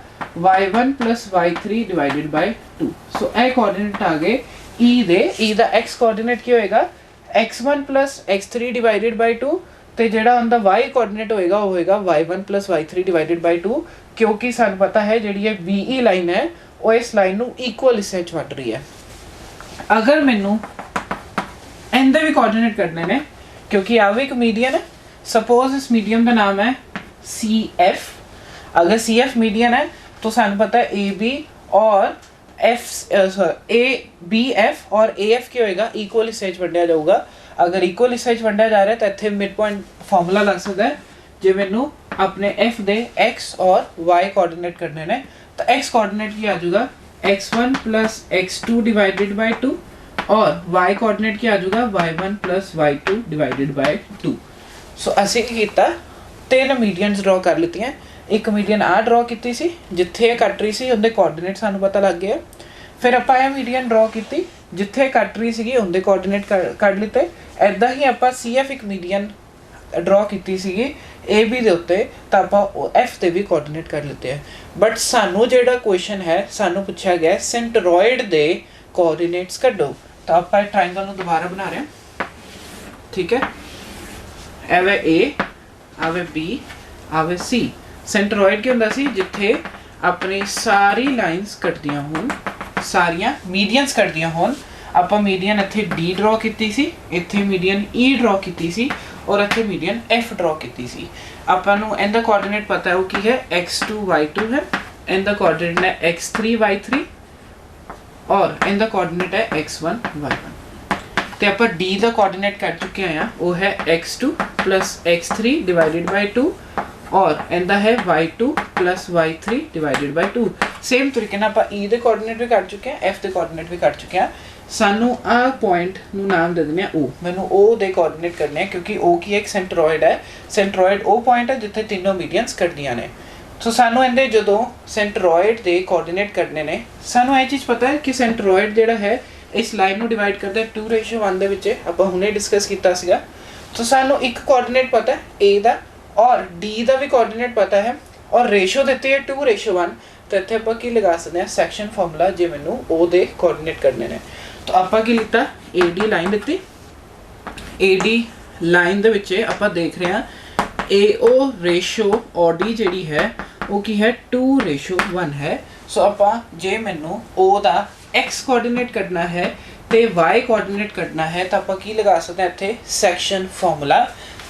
y1 plus y3 divided by 2। So ए कोऑर्डिनेट आ गए e दे। e दा x कोऑर्डिनेट क्या होएगा, x1 plus x3 divided by 2। तो जेड़ा उनका y कोऑर्डिनेट होएगा वो होएगा y1 plus y3 divided by 2। क्योंकि सानू पता है जेड़ी ये BE लाइन है वो इस लाइन नू इक्वल हिस्से च वंड रही है। अगर मैनू इनदे भी कोऑर्डिनेट करने ने, क्योंकि आ भी एक मीडियन है, सपोज इस मीडियम का नाम है CF। अगर CF मीडियन है तो सानू पता है AB और ABF और AF क्या होएगा, इक्वल हिस्से च वंडिया जाऊगा। अगर इक्वल हिस्से च वंडिया जा रहा है तो इत्थे मिड पॉइंट फार्मूला लग सकता है। जे मैनू अपने F दे X और Y कोऑर्डिनेट करने ने तो X कोऑर्डिनेट क्या आ जाऊगा, x1 plus x2 divided by 2 और y कोऑर्डिनेट क्या आ जाऊगा, y1 plus y2 divided by 2। सो असी की कीता, तीन मीडियंस ड्रॉ कर लित्तियां। एक मीडियन आ ड्रॉ की सी जिथे कट रही सी उनके कोऑर्डिनेट सानू पता लग गया। फिर आपां ये मीडियन ड्रॉ की जिथे कट रही सी उनके कोऑर्डिनेट कढ लिते। ऐदा ही आपां CF एक मीडियन ड्रॉ की सी AB दे उत्ते तो आपां F दे भी कोऑर्डिनेट कर लेते हैं। बट सानू जेड़ा क्वेश्चन है सानू पूछा गया सेंट्रोइड दे कोऑर्डिनेट्स कढो। तो आपां ट्रायंगल नू दोबारा बना रहे हैं, ठीक है। एवे A, आवे B, आवे C। सेंट्रोइड क्या हुंदा सी, जिथे अपनी सारी लाइन्स कटदियां होण, सारियां मीडियंस कटदियां होण। आपां मीडियन इत्थे D ड्रॉ कीती सी, इत्थे मीडियन E ड्रॉ कीती सी और इत्थे मीडियन F ड्रॉ कीती सी। आपां नू इनदा कोऑर्डिनेट पता है वो की है, x2 y2 है, इनदा कोऑर्डिनेट है x3 y3 और इनदा कोऑर्डिनेट है x1 y1। तो आप डी का कोऑर्डिनेट कर चुके हैं, वो है x2 plus x3 divided by 2 और इनका है y2 plus y3 divided by 2। Same तरीके नाल आप ई के कोऑर्डिनेट भी कर चुके हैं, f के कोऑर्डिनेट भी कर चुके हैं। सानू आ पॉइंट नू नाम दे देने ओ। मैनू ओ दे कोऑर्डिनेट करने हैं क्योंकि ओ की एक सेंट्रोइड है। सेंट्रोइड ओ पॉइंट है जिथे तीनों मीडियंस कटदियां ने। सो सानू इहदे जदों सेंट्रोइड दे कोऑर्डिनेट करने ने, सानू ये चीज़ पता है कि सेंट्रोइड जिहड़ा है इस लाइन को डिवाइड करता है 2:1 दे विच। आपां हुणे डिस्कस कीता सीगा। तो सानू एक कोऑर्डिनेट पता है A दा और D दा भी कोऑर्डिनेट पता है और रेशो दित्ती है 2:1। तो इत्थे आपां की लगा सकते हैं सैक्शन फार्मूला जे मैनू O दे कोऑर्डिनेट करने ने। तो आपां की लिखता AD लाइन दित्ती, AD लाइन दे विच आपां देख रहे हैं AO रेशो OD जिहड़ी है वो की है 2:1 है। सो आपां जे मैनू O दा x कोऑर्डिनेट करना है तो y कोऑर्डिनेट करना है तो आप की लगा सकते हैं इत्थे सैक्शन फार्मूला।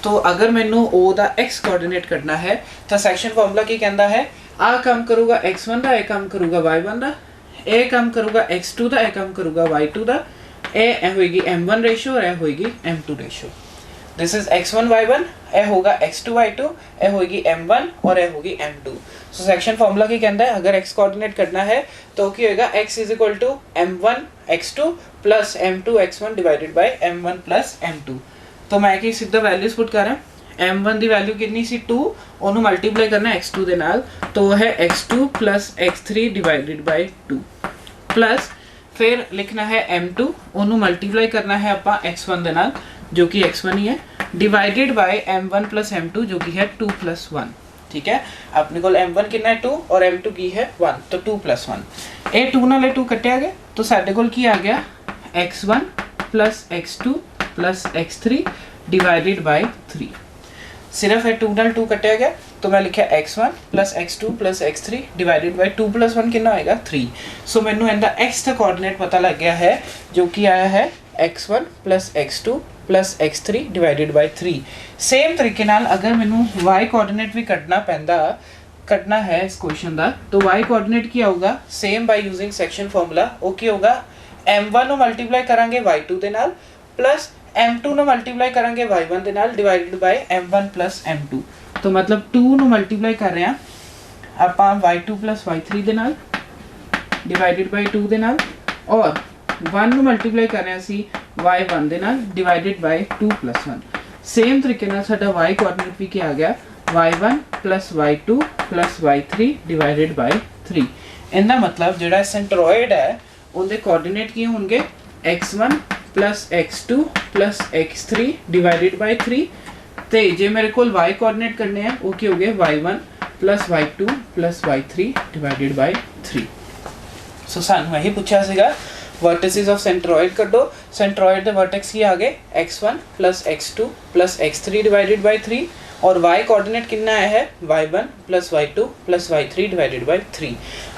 तो अगर मैनू O दा x कोऑर्डिनेट करना है तो सैक्शन फार्मूला की कहता है, आ काम करूँगा x1 दा, ए काम करूँगा y1 दा, ए काम करूँगा x2 दा, ए काम करूँगा y2 दा, ए होएगी m1 रेशो और ए होएगी m2 ratio. This is x1 y1, ए होगा x2 y2, ए होगी m1 और ए होगी m2। सो सेक्शन फार्मूला की कहता है अगर x कोऑर्डिनेट करना है तो क्या होगा, x is equal to m1 x2 plus m2 x1 divided by m1 plus m2। तो मैं कि सीधा वैल्यूज पुट कर रहा, m1 की वैल्यू कितनी सी 2, उन्होंने मल्टीप्लाई करना x2 के नाल तो है x2 plus x3 divided by 2 plus फिर लिखना है m2, उन्होंने मल्टीप्लाई करना है आप x1 के नाल जो कि x1 ही है divided by m1 plus m2 जो कि है 2 प्लस 1। ठीक है, अपने को m1 कितना है 2 और m2 की है 1, तो 2 प्लस 1 ये 2 नाल 2 कटिया गया तो साडे कोल की आ गया x1 plus x2 plus x3 divided by 3। सिर्फ ये 2 नाल 2 कटिया गया तो मैं लिखा x1 plus x2 plus x3 divided by 2 plus 1 कितना आएगा 3। सो मैनू इनका x का कोऑर्डिनेट पता लग गया है जो कि आया है x1 plus x2 plus x3 divided by 3। Same तरीके नाल अगर मैनू y कोऑर्डिनेट भी कटना है इस क्वेश्चन का तो y कोऑर्डिनेट की आऊगा same by using section formula. वो की होगा m1 ਨੂੰ ਮਲਟੀਪਲਾਈ ਕਰਾਂਗੇ y2 ਦੇ ਨਾਲ प्लस m2 ਨੂੰ ਮਲਟੀਪਲਾਈ ਕਰਾਂਗੇ y1 ਦੇ ਨਾਲ divided by m1 plus m2। तो मतलब 2 ਨੂੰ ਮਲਟੀਪਲਾਈ ਕਰ ਰਹੇ ਹਾਂ ਆਪਾਂ y2 प्लस y3 ਦੇ ਨਾਲ डिवाइडेड बाय 2 ਦੇ ਨਾਲ और 1 ਨੂੰ ਮਲਟੀਪਲਾਈ ਕਰ ਰਹੇ ਹਾਂ ਅਸੀਂ y1 ਦੇ ਨਾਲ डिवाइडेड बाय 2 प्लस 1। सेम तरीके ਨਾਲ ਸਾਡਾ y ਕੋਆਰਡੀਨੇਟ ਵੀ ਕੀ ਆ ਗਿਆ y1 plus y2 plus y3 divided bye 3। ਇਹਦਾ ਮਤਲਬ ਜਿਹੜਾ ਸੈਂਟਰੋਇਡ ਹੈ ਉਹਦੇ ਕੋਆਰਡੀਨੇਟ ਕੀ ਹੋਣਗੇ x1 plus x2 plus x3 divided by 3 ਤੇ ਜੇ ਮੇਰੇ ਕੋਲ y ਕੋਆਰਡੀਨੇਟ ਕਰਨੇ ਆ ਉਹ ਕੀ ਹੋ ਗਏ y1 plus y2 plus y3 divided bye 3। सो ਸਾਨੂੰ ਇਹੀ ਪੁੱਛਿਆ ਸੀਗਾ वर्टिसेस ऑफ सेंट्रोइड कड्डो। सेंट्रोइड के वर्टेक्स की आ गए x1 plus x2 plus x3 divided by 3 और y कोऑर्डिनेट कितना आया है y1 plus y2 plus y3 divided bye 3।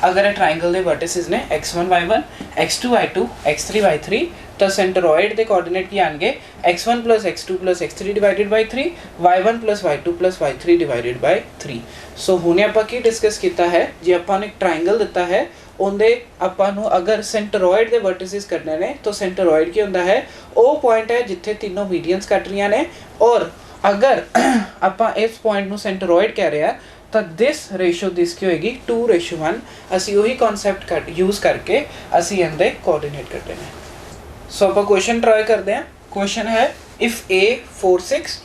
अगर ट्रायंगल के वर्टिसेस ने x1 y1 x2 y2 x3 y3 तो सेंट्रोइड के कोऑर्डिनेट की आएंगे x1 plus x2 plus x3 divided by 3 y1 plus y2 plus y3 divided bye 3। सो हुणे आपां की डिस्कस किया है जे आपां ने एक ट्रायंगल दिता है ਉਹਦੇ ਆਪਾਂ ਨੂੰ ਅਗਰ ਸੈਂਟਰੋਇਡ ਦੇ ਵਰਟਿਸਿਸ ਕੱਢਨੇ ਨੇ ਤਾਂ ਸੈਂਟਰੋਇਡ ਕੀ ਹੁੰਦਾ ਹੈ ਉਹ ਪੁਆਇੰਟ ਹੈ ਜਿੱਥੇ ਤਿੰਨੋਂ ਮੀਡੀਅਨਸ ਕੱਟ ਰਹੀਆਂ ਨੇ ਔਰ ਅਗਰ ਆਪਾਂ ਇਸ ਪੁਆਇੰਟ ਨੂੰ ਸੈਂਟਰੋਇਡ ਕਹਿ ਰਹੇ ਆ ਤਾਂ ਦਿਸ ਰੇਸ਼ੋ ਦਿਸ ਕੀ ਹੋਏਗੀ 2:1। ਅਸੀਂ ਉਹੀ ਕਨਸੈਪਟ ਯੂਜ਼ ਕਰਕੇ ਅਸੀਂ ਇਹਦੇ ਕੋਆਰਡੀਨੇਟ ਕੱਢਨੇ ਨੇ। ਸੋ ਆਪਾਂ ਕੁਐਸਚਨ ਟਰਾਈ ਕਰਦੇ ਹਾਂ। ਕੁਐਸਚਨ ਹੈ ਇਫ a 4 6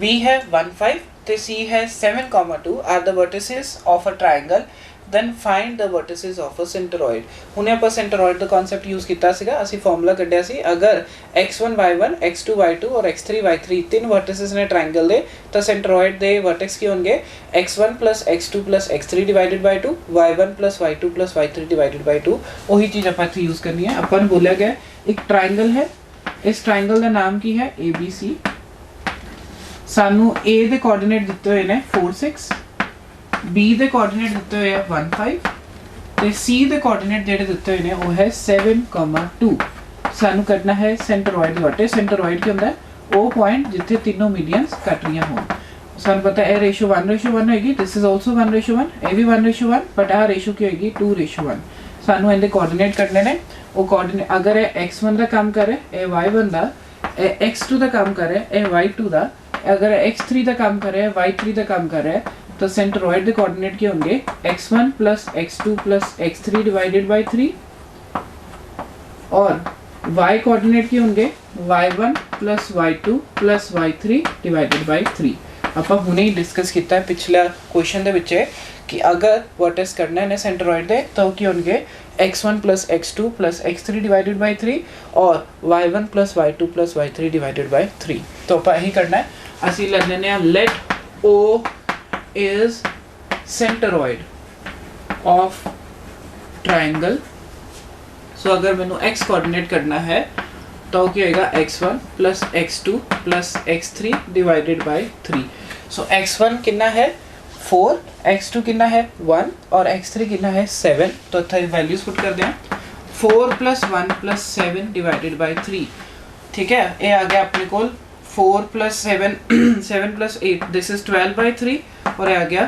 b है 1 5 ਤੇ c है 7,2 are the vertices of a triangle then find the vertices of a centroid। ਹੁਣੇ ਆਪਾਂ centroid ਦਾ ਕਨਸੈਪਟ ਯੂਜ਼ ਕੀਤਾ ਸੀਗਾ ਅਸੀਂ ਫਾਰਮੂਲਾ ਕੱਢਿਆ ਸੀ ਅਗਰ x1 y1 x2 y2 और x3 y3 ਤਿੰਨ ਵਰਟਿਸਿਸ ਨੇ ਟ੍ਰਾਇੰਗਲ ਦੇ ਤਾਂ ਸੈਂਟਰੋਇਡ ਦੇ ਵਰਟੈਕਸ ਕੀ ਹੋਣਗੇ x1 x2 x3 divided by 2 y1 y2 y3 divided by 2। ਉਹੀ ਚੀਜ਼ ਆਪਾਂ ਇੱਥੇ ਯੂਜ਼ ਕਰਨੀ ਹੈ। ਆਪਾਂ ਨੂੰ ਬੋਲਿਆ ਗਿਆ ਇੱਕ ਟ੍ਰਾਇੰਗਲ ਹੈ ਇਸ ਟ੍ਰਾਇੰਗਲ ਦਾ ਨਾਮ ਕੀ ਹੈ ABC। ਸਾਨੂੰ A ਦੇ ਕੋਆਰਡੀਨੇਟ ਦਿੱਤੇ ਹੋਏ ਨੇ 4 6 B ਦੇ ਕੋਆਰਡੀਨੇਟ ਦਿੱਤੇ ਹੋਏ ਆ 1 5 ਤੇ C ਦੇ ਕੋਆਰਡੀਨੇਟ ਜਿਹੜੇ ਦਿੱਤੇ ਹੋਏ ਨੇ ਉਹ ਹੈ 7,2। ਸਾਨੂੰ ਕੱਢਣਾ ਹੈ ਸੈਂਟਰੋਇਡ ਵਰਟੈਕਸ। ਸੈਂਟਰੋਇਡ ਕੀ ਹੁੰਦਾ ਉਹ ਪੁਆਇੰਟ ਜਿੱਥੇ ਤਿੰਨੋਂ ਮੀਡੀਅਨਸ ਕੱਟ ਰਹੀਆਂ ਹੋਣ। ਸਾਨੂੰ ਪਤਾ ਹੈ ਰੇਸ਼ੋ 1:1 ਹੋਏਗੀ ਦਿਸ ਇਜ਼ ਆਲਸੋ 1:1 ਇਹ ਵੀ 1:1 ਬਟ ਆ ਰੇਸ਼ੋ ਕੀ ਹੋਏਗੀ 2:1। ਸਾਨੂੰ ਇਹਦੇ ਕੋਆਰਡੀਨੇਟ ਕੱਢਣੇ ਨੇ। ਉਹ ਕੋਆਰਡੀਨੇਟ ਅਗਰ ਇਹ x1 ਦਾ ਕੰਮ ਕਰੇ ਇਹ y1 ਦਾ ਇਹ x2 ਦਾ ਕੰਮ ਕਰੇ ਇਹ y2 ਦਾ अगर x3 ਦਾ ਕੰਮ ਕਰ ਰਿਹਾ y3 ਦਾ ਕੰਮ ਕਰ ਰਿਹਾ ਤਾਂ ਸੈਂਟਰੋਇਡ ਦੇ ਕੋਆਰਡੀਨੇਟ ਕੀ ਹੋਣਗੇ x1 plus x2 plus x3 divided by 3 और y कोऑर्डिनेट ਕੀ ਹੋਣਗੇ y1 plus y2 plus y3 divided by 3। ਆਪਾਂ ਹੁਣੇ ਹੀ ਡਿਸਕਸ ਕੀਤਾ ਹੈ ਪਿਛਲਾ ਕੁਐਸਚਨ ਦੇ ਵਿੱਚ ਕਿ ਅਗਰ ਵਰਟੈਕਸ ਕਰਨਾ ਹੈ ਸੈਂਟਰੋਇਡ ਦੇ ਤਾਂ ਉਹ ਕੀ ਹੋਣਗੇ x1 plus x2 plus x3 divided by 3 और y1 plus y2 plus y3 divided by 3। तो ਆਪਾਂ ਇਹੀ ਕਰਨਾ ਹੈ। ਅਸੀਂ ਲੈ ਲੈਨੇ ਆ let O is centroid of triangle। सो अगर मैंने x कोऑर्डिनेट करना है तो क्या होगा x1 plus x2 plus x3 divided by 3। So x1 कितना है 4 x2 कितना है 1 और x3 कितना है 7। तो इतना वैल्यूज पुट कर दें 4 plus 1 plus 7 divided by 3। ठीक है ये आ गया अपने को 4 plus 7 7 plus 8 this is 12 by 3 और ये आ गया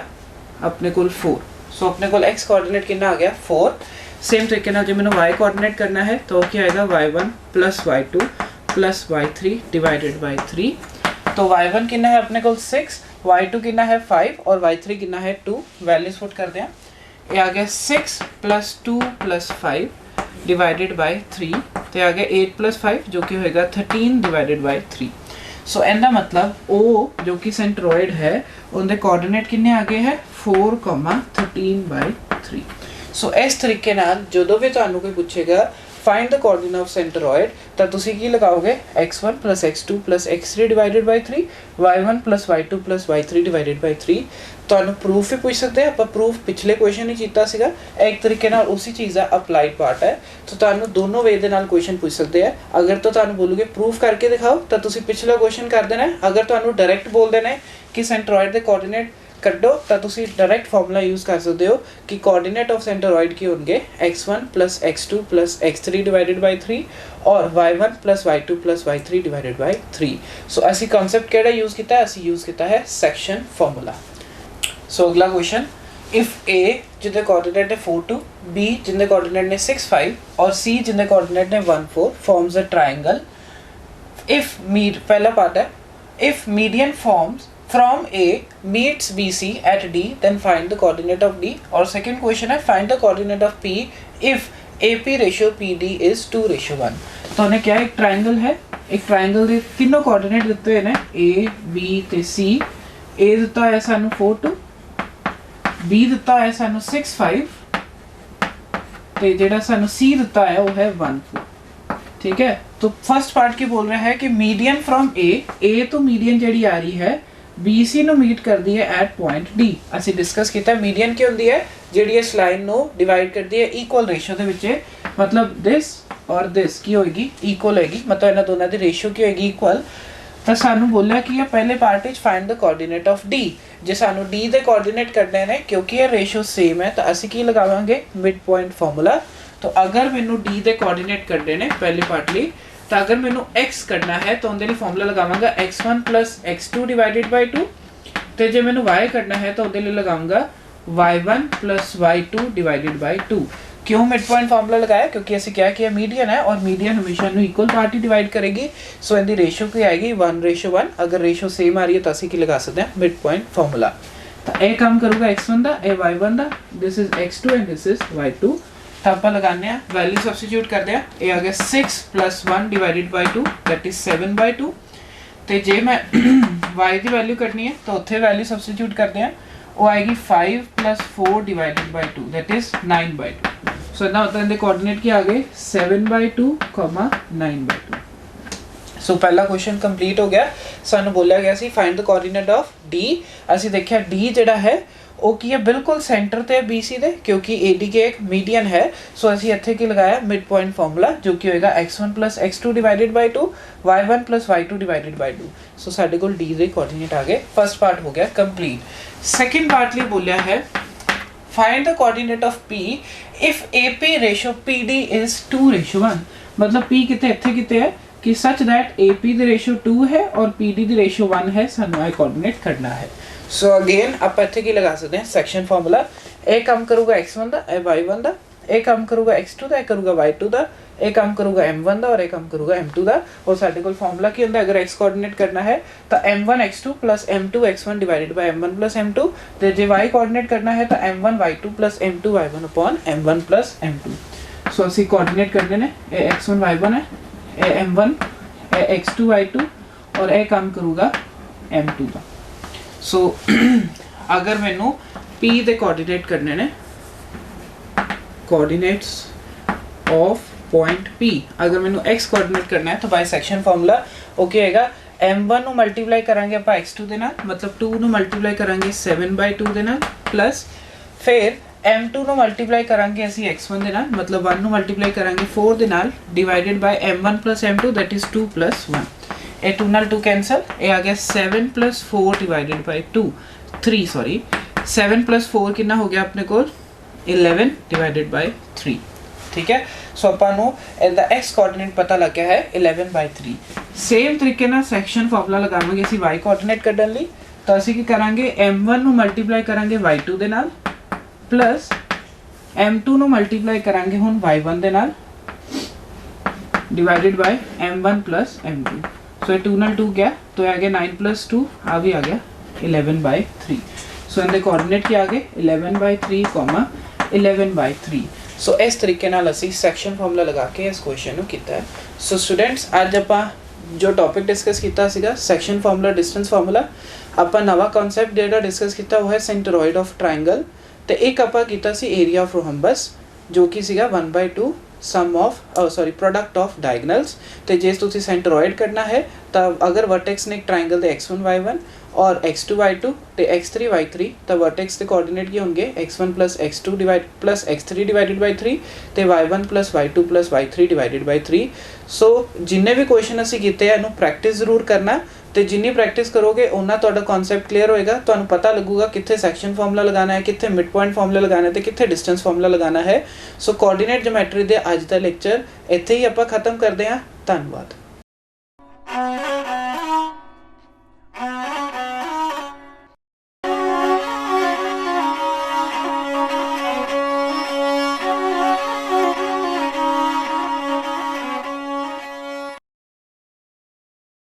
अपने को 4। सो अपने को x कोऑर्डिनेट कितना आ गया 4। सेम तरीके ना जो मैंने y कोऑर्डिनेट करना है तो क्या आएगा y1 plus y2 plus y3 divided by 3। तो y1 कितना है अपने को 6 y2 कितना है 5 और y3 कितना है 2। वैल्यूज पुट कर दें ये आ गया 6 plus 2 plus 5 divided by 3 तो ये आ गया 8 plus 5 जो कि होएगा 13 divided by 3। सो ਇਹਦਾ मतलब O जो कि सेंट्रोइड है उनके कोऑर्डिनेट कितने आ गए हैं 4, 13 by 3। सो इस तरीके नाल जो भी ਤੁਹਾਨੂੰ ਕੋਈ ਪੁੱਛੇਗਾ find the coordinate of centroid तो तुसी की लगाओगे x1 + x2 + x3 divided by 3 y1 + y2 + y3 divided bye 3 ਤੁਹਾਨੂੰ ਪ੍ਰੂਫ ਵੀ ਪੁੱਛ ਸਕਦੇ ਆ ਆਪਾਂ ਪ੍ਰੂਫ ਪਿਛਲੇ ਕੁਐਸਚਨ ਹੀ ਕੀਤਾ ਸੀਗਾ ਇੱਕ ਤਰੀਕੇ ਨਾਲ ਉਸੇ ਚੀਜ਼ ਦਾ ਅਪਲਾਈਡ ਪਾਰਟ ਹੈ ਤਾਂ ਤੁਹਾਨੂੰ ਦੋਨੋਂ ਵੇ ਦੇ ਨਾਲ ਕੁਐਸਚਨ ਪੁੱਛ ਸਕਦੇ ਆ ਅਗਰ ਤਾਂ ਤੁਹਾਨੂੰ ਬੋਲੋਗੇ ਪ੍ਰੂਫ ਕਰਕੇ ਦਿਖਾਓ ਤਾਂ ਤੁਸੀਂ ਪਿਛਲਾ ਕੁਐਸਚਨ ਕਰ ਦੇਣਾ ਅਗਰ ਤੁਹਾਨੂੰ ਡਾਇਰੈਕਟ ਬੋਲ ਦੇਣਾ ਕਿ ਸੈਂਟਰੋਇਡ ਦੇ ਕੋਆਰਡੀਨੇਟ ਕੱਢੋ ਤਾਂ ਤੁਸੀਂ ਡਾਇਰੈਕਟ ਫਾਰਮੂਲਾ ਯੂਜ਼ ਕਰ ਸਕਦੇ ਹੋ ਕਿ ਕੋਆਰਡੀਨੇਟ ਆਫ ਸੈਂਟਰੋਇਡ ਕੀ ਹੋਣਗੇ x1 + x2 + x3 divided by 3 और y1 + y2 + y3 divided bye 3 सो ਅਸੀਂ ਕਨਸੈਪਟ ਕਿਹੜਾ ਯੂਜ਼ ਕੀਤਾ ਹੈ ਅਸੀਂ ਯੂਜ਼ ਕੀਤਾ ਹੈ ਸੈਕਸ਼ਨ ਫਾਰਮੂਲਾ सो अगला क्वेश्चन इफ A जिंदे कोऑर्डिनेट है 4 2 B जिंदे कोऑर्डिनेट ने 6 5 और C जिंदे कोऑर्डिनेट ने 1 4 फॉर्म्स अ ट्रायंगल इफ पहला पार्ट है if median forms from A meets BC at D then find the coordinate of D और second question है find the coordinate of P if AP ratio PD is 2:1 तो उन्हें क्या एक triangle है एक ट्रायंगल ਦੇ ਤਿੰਨੋਂ ਕੋਆਰਡੀਨੇਟ ਦਿੱਤੇ ਹੋਏ ਨੇ A B ਤੇ C A ਦਿੱਤਾ ਹੈ ਸਾਨੂੰ 4 2 B ਦਿੱਤਾ ਹੈ ਸਾਨੂੰ 6 5 ਤੇ ਜਿਹੜਾ ਸਾਨੂੰ C ਦਿੱਤਾ ਹੈ ਉਹ ਹੈ 1 4 ठीक है तो फर्स्ट पार्ट की बोल रहा है कि मीडियन फ्रॉम A तो मीडियन ਜਿਹੜੀ ਆ ਰਹੀ ਹੈ BC ਨੂੰ ਮੀਟ ਕਰਦੀ ਹੈ ਐਟ ਪੁਆਇੰਟ D ਅਸੀਂ ਡਿਸਕਸ ਕੀਤਾ मीडियन ਕੀ ਹੁੰਦੀ ਹੈ ਜਿਹੜੀ ਇਸ ਲਾਈਨ ਨੂੰ ਡਿਵਾਈਡ ਕਰਦੀ ਹੈ ਇਕੁਅਲ ਰੇਸ਼ੋ ਦੇ ਵਿੱਚ ਮਤਲਬ this ਔਰ this ਕੀ ਹੋਏਗੀ ਇਕੁਅਲ ਹੋਏਗੀ ਮਤਲਬ ਇਹਨਾਂ ਦੋਨਾਂ ਦੀ ਰੇਸ਼ੋ ਕੀ ਹੋਏਗੀ ਇਕੁਅਲ ਤਾਂ ਸਾਨੂੰ ਬੋਲਿਆ ਕਿ ਇਹ ਪਹਿਲੇ ਪਾਰਟ ਵਿੱਚ find the coordinate of D ਜੇ ਸਾਨੂੰ D ਦੇ ਕੋਆਰਡੀਨੇਟ ਕੱਢਣੇ ਨੇ ਕਿਉਂਕਿ ਇਹ ਰੇਸ਼ੋ ਸੇਮ ਹੈ ਤਾਂ ਅਸੀਂ ਕੀ ਲਗਾਵਾਂਗੇ ਮਿਡ ਪੁਆਇੰਟ ਫਾਰਮੂਲਾ तो अगर मैनू D ਦੇ ਕੋਆਰਡੀਨੇਟ ਕੱਢਣੇ ਨੇ ਪਹਿਲੇ ਪਾਰਟ ਲਈ ਤਾਂ ਅਗਰ ਮੈਨੂੰ x ਕੱਢਣਾ ਹੈ ਤਾਂ ਉਹਦੇ ਲਈ formula ਲਗਾਵਾਂਗਾ x1 + x2 divided by 2 ਤੇ ਜੇ ਮੈਨੂੰ y ਕੱਢਣਾ ਹੈ ਤਾਂ ਉਹਦੇ ਲਈ ਲਗਾਵਾਂਗਾ y1 + y2 डिवाइडेड बाय 2 क्यों मिड पॉइंट फार्मूला लगाया क्योंकि ऐसे क्या किया मीडियन है और मीडियन हमेशा इक्वल पार्ट ही डिवाइड करेगी सो इनकी रेशो की आएगी 1:1 अगर रेशो सेम आ रही है तो असं की लगा सकते हैं मिड पॉइंट फार्मूला तो ये काम करूँगा x1 का ये y1 का this is x2 and this is y2 तो आप लगाने वैल्यू सब्सटीट्यूट करते हैं ये आ गया 6 + 1 डिवाइडेड बाय 2 दैट इज 7/2 तो जे मैं y की वैल्यू कटनी है तो उत्थे वैल्यू सब्सटीट्यूट करते हैं वो आएगी 5 + 4 डिवाइडेड बाय 2 दैट इज 9/2 सो इतना होता है इनके कोऑर्डिनेट क्या आ गए 7/2, 9/2 सो पहला क्वेश्चन कंप्लीट हो गया सानू बोलिया गया सी find the coordinate of D ਅਸੀਂ ਦੇਖਿਆ D ਜਿਹੜਾ ਹੈ ਉਹ ਕੀ ਹੈ ਬਿਲਕੁਲ ਸੈਂਟਰ ਤੇ BC ਦੇ ਕਿਉਂਕਿ AD ਕੇ ਇੱਕ ਮੀਡੀਅਨ ਹੈ ਸੋ ਅਸੀਂ ਇੱਥੇ ਕੀ ਲਗਾਇਆ ਮਿਡ ਪੁਆਇੰਟ ਫਾਰਮੂਲਾ ਜੋ ਕਿ ਹੋਏਗਾ x1 + x2 divided by 2 y1 + y2 divided by 2 ਸੋ ਸਾਡੇ ਕੋਲ D ਦੇ ਕੋਆਰਡੀਨੇਟ ਆ ਗਏ ਫਸਟ ਪਾਰਟ ਹੋ ਗਿਆ ਕੰਪਲੀਟ ਸੈਕੰਡ ਪਾਰਟ ਲਈ ਬੋਲਿਆ ਹੈ find the coordinate of P if AP ratio PD is 2:1 मतलब P कितने ਇੱਥੇ ਕਿਤੇ ਹੈ कि such that AP the ratio 2 है और PD ਦੀ रेशो 1 है ਸਾਨੂੰ ਇਹ ਕੋਆਰਡੀਨੇਟ ਕੱਢਣਾ ਹੈ सो अगेन ਆਪਾਂ ਇੱਥੇ ਕੀ ਲਗਾ ਸਕਦੇ ਹਾਂ ਸੈਕਸ਼ਨ ਫਾਰਮੂਲਾ ਇਹ ਕੰਮ ਕਰੂਗਾ x1 ਦਾ ਇਹ y1 ਦਾ ਇਹ ਕੰਮ ਕਰੂਗਾ x2 ਦਾ ਇਹ ਕਰੂਗਾ y2 ਦਾ ਇਹ ਕੰਮ ਕਰੂਗਾ m1 ਦਾ ਔਰ ਇਹ ਕੰਮ ਕਰੂਗਾ m2 ਦਾ ਔਰ ਸਾਡੇ ਕੋਲ ਫਾਰਮੂਲਾ ਕੀ ਹੁੰਦਾ ਅਗਰ x ਕੋਆਰਡੀਨੇਟ ਕਰਨਾ ਹੈ ਤਾਂ m1 x2 + m2 x1 divided by m1 + m2 ਤੇ ਜੇ y ਕੋਆਰਡੀਨੇਟ ਕਰਨਾ ਹੈ ਤਾਂ m1 y2 + m2 y1 upon m1 + m2 ਸੋ ਅਸੀਂ ਕੋਆਰਡੀਨੇਟ ਕਰਦੇ ਨੇ ਇਹ x1 y1 ਹੈ ਇਹ m1 ਇਹ x2 y2 और ਇਹ ਕੰਮ ਕਰੂਗਾ m2 ਦਾ सो अगर मैनू P ਦੇ ਕੋਆਰਡੀਨੇਟ ਕਰਨੇ ਨੇ कोऑर्डिनेट्स ऑफ पॉइंट P अगर मैनू x कोऑर्डिनेट करना है तो बाय सेक्शन फार्मूला ओके होएगा m1 ਨੂੰ ਮਲਟੀਪਲਾਈ ਕਰਾਂਗੇ ਆਪਾਂ x2 ਦੇ ਨਾਲ ਮਤਲਬ 2 ਨੂੰ ਮਲਟੀਪਲਾਈ ਕਰਾਂਗੇ 7/2 ਦੇ ਨਾਲ ਪਲੱਸ ਫਿਰ m2 ਨੂੰ ਮਲਟੀਪਲਾਈ ਕਰਾਂਗੇ ਅਸੀਂ x1 ਦੇ ਨਾਲ ਮਤਲਬ 1 ਨੂੰ ਮਲਟੀਪਲਾਈ ਕਰਾਂਗੇ 4 ਦੇ ਨਾਲ divided ਬਾय m1 + m2 that is 2 + 1 ए 2 ਨਾਲ 2 कैंसिल ये आ गया 7 + 4 डिवाइडेड बाय 2 3 सॉरी 7 + 4 कितना हो गया अपने को 11 डिवाइडेड बाय 3 ठीक है सो ਆਪਾਂ ਨੂੰ ਇਹਦਾ x ਕੋਆਰਡੀਨੇਟ ਪਤਾ ਲੱਗ ਗਿਆ ਹੈ 11/3 ਸੇਮ ਤਰੀਕੇ ਨਾਲ ਸੈਕਸ਼ਨ ਫਾਰਮੂਲਾ ਲਗਾਵਾਂਗੇ ਅਸੀਂ y ਕੋਆਰਡੀਨੇਟ ਕੱਢਣ ਲਈ ਤਾਂ ਅਸੀਂ ਕੀ ਕਰਾਂਗੇ m1 ਨੂੰ ਮਲਟੀਪਲਾਈ ਕਰਾਂਗੇ y2 ਦੇ ਨਾਲ ਪਲੱਸ m2 ਨੂੰ ਮਲਟੀਪਲਾਈ ਕਰਾਂਗੇ ਹੁਣ y1 ਦੇ ਨਾਲ डिवाइडेड बाय m1 + m2 सो 2 ਨਾਲ 2 गया तो आ गया 9 + 2 आ भी आ गया 11/3 सो इनके कोऑर्डिनेट क्या आ गए 11/3, 11/3 सो इस तरीके नाल ਅਸੀਂ ਸੈਕਸ਼ਨ ਫਾਰਮੂਲਾ ਲਗਾ ਕੇ ਇਸ ਕੁਐਸਚਨ ਨੂੰ ਕੀਤਾ ਹੈ ਸੋ ਸਟੂਡੈਂਟਸ ਅੱਜ ਆਪਾਂ ਜੋ ਟੌਪਿਕ ਡਿਸਕਸ ਕੀਤਾ ਸੀਗਾ ਸੈਕਸ਼ਨ ਫਾਰਮੂਲਾ ਡਿਸਟੈਂਸ ਫਾਰਮੂਲਾ ਆਪਾਂ ਨਵਾਂ ਕਨਸੈਪਟ ਜਿਹੜਾ ਡਿਸਕਸ ਕੀਤਾ ਉਹ ਹੈ ਸੈਂਟਰੋਇਡ ਆਫ ਟ੍ਰਾਇੰਗਲ ਤੇ ਇੱਕ ਆਪਾਂ ਕੀਤਾ ਸੀ ਏਰੀਆ ਆਫ ਰੋਹੰਬਸ ਜੋ ਕਿ ਸੀਗਾ 1/2 ਸਮ ਆਫ ਪ੍ਰੋਡਕਟ ਆਫ ਡਾਇਗਨਲਸ। ਤੇ ਜੇ ਤੁਸੀਂ ਸੈਂਟਰੋਇਡ ਕੱਢਣਾ ਹੈ ਤਾਂ ਅਗਰ ਵਰਟੈਕਸ ਨੇ ਇੱਕ ਟ੍ਰਾਇੰਗਲ ਦੇ x1 y1 और x2 y2 ਤੇ x3 y3 ਤਾਂ ਵਰਟੈਕਸ ਦੇ ਕੋਆਰਡੀਨੇਟ ਕੀ ਹੋਣਗੇ x1 x2 plus x3 divided by 3 ਤੇ y1 y2 y3 divided by 3। ਸੋ ਜਿੰਨੇ ਵੀ ਕੁਐਸਚਨ ਅਸੀਂ ਕੀਤੇ ਆ ਇਹਨੂੰ ਪ੍ਰੈਕਟਿਸ ਜ਼ਰੂਰ ਕਰਨਾ ਤੇ ਜਿੰਨੀ ਪ੍ਰੈਕਟਿਸ ਕਰੋਗੇ ਉਹਨਾਂ ਤੁਹਾਡਾ ਕਨਸੈਪਟ ਕਲੀਅਰ ਹੋਏਗਾ, ਤੁਹਾਨੂੰ ਪਤਾ ਲੱਗੂਗਾ ਕਿੱਥੇ ਸੈਕਸ਼ਨ ਫਾਰਮੂਲਾ ਲਗਾਉਣਾ ਹੈ, ਕਿੱਥੇ ਮਿਡ ਪੁਆਇੰਟ ਫਾਰਮੂਲਾ ਲਗਾਉਣਾ ਹੈ ਤੇ ਕਿੱਥੇ ਡਿਸਟੈਂਸ ਫਾਰਮੂਲਾ ਲਗਾਉਣਾ ਹੈ। ਸੋ ਕੋਆਰਡੀਨੇਟ ਜਿਓਮੈਟਰੀ ਦੇ ਅੱਜ ਦਾ ਲੈਕਚਰ ਇੱਥੇ ਹੀ ਆਪਾਂ ਖਤਮ ਕਰਦੇ ਹਾਂ। ਧੰਨਵਾਦ।